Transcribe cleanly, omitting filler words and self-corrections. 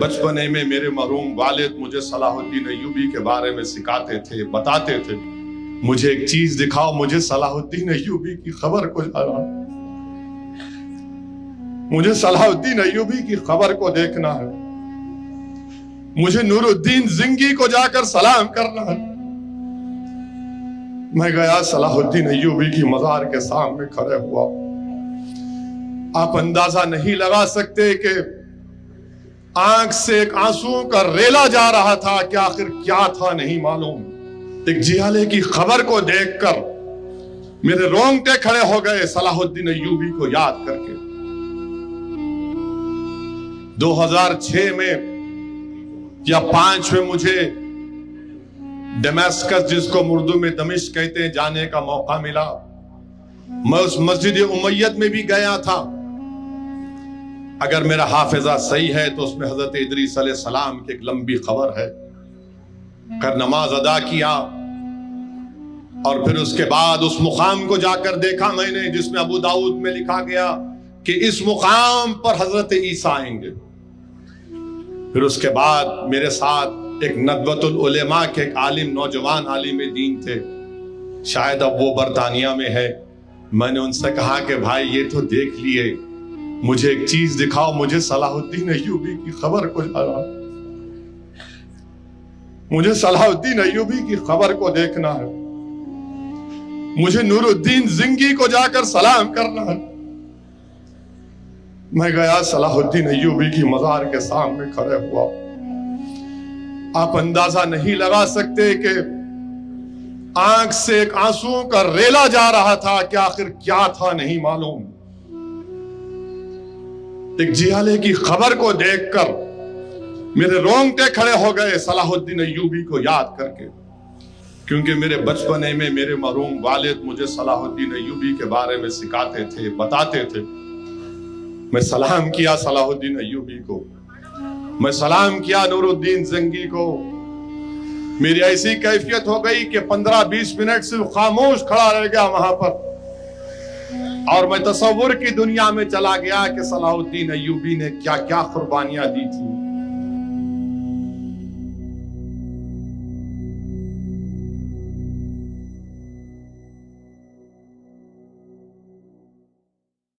बचपने में मेरे मरहूम वालिद मुझे सलाहुद्दीन अय्यूबी के बारे में सिखाते थे, बताते थे, मुझे एक चीज दिखाओ, मुझे सलाहुद्दीन अय्यूबी की खबर को जाना, मुझे सलाहुद्दीन अय्यूबी की खबर को देखना है, मुझे नूरुद्दीन ज़िंगी को जाकर सलाम करना है। मैं गया, सलाहुद्दीन अय्यूबी की मज़ार के सामने खड़े हुआ। आप अंदाजा नहीं लगा सकते कि आंख से एक आंसुओं का रेला जा रहा था कि आखिर क्या था नहीं मालूम। एक जियाले की खबर को देखकर मेरे रोंगटे खड़े हो गए सलाहुद्दीन अय्यूबी को याद करके। 2006 में या 5 में मुझे दमिश्क, जिसको उर्दू में दमिश्क कहते हैं, जाने का मौका मिला। मैं उस मस्जिद उमैयद में भी गया था। अगर मेरा हाफिजा सही है तो उसमें हजरत इदरीस अलैहिस्सलाम की एक लंबी खबर है। कर नमाज अदा किया और फिर उसके बाद उस मुकाम को जाकर देखा मैंने जिसमें अबू दाऊद में लिखा गया कि इस मुकाम पर हजरत ईसा आएंगे। फिर उसके बाद मेरे साथ एक नदवतुल उलेमा के एक आलिम, नौजवान आलिम दीन थे, शायद अब वो बरतानिया में है। मैंने उनसे कहा कि भाई ये तो देख लिए, मुझे एक चीज दिखाओ, मुझे सलाहुद्दीन अय्यूबी की खबर को जाना, मुझे सलाहुद्दीन अय्यूबी की खबर को देखना है, मुझे नूरुद्दीन ज़िंगी को जाकर सलाम करना है। मैं गया, सलाहुद्दीन अय्यूबी की मज़ार के सामने खड़े हुआ। आप अंदाजा नहीं लगा सकते कि आंख से एक आंसुओं का रेला जा रहा था कि आखिर क्या था नहीं मालूम। एक जियाले की खबर को देखकर मेरे रोंगटे खड़े हो गए सलाहुद्दीन अय्यूबी को याद करके, क्योंकि मेरे बचपने में मेरे मरहूम वालिद मुझे सलाहुद्दीन अय्यूबी के बारे में सिखाते थे, बताते थे। मैं सलाम किया सलाहुद्दीन अय्यूबी को, मैं सलाम किया नूरुद्दीन ज़िंगी को। मेरी ऐसी कैफियत हो गई कि 15-20 मिनट सिर्फ खामोश खड़ा रह गया वहां पर, और मैं तसव्वुर की दुनिया में चला गया कि सलाहुद्दीन अय्यूबी ने क्या क्या कुर्बानियां दी थी।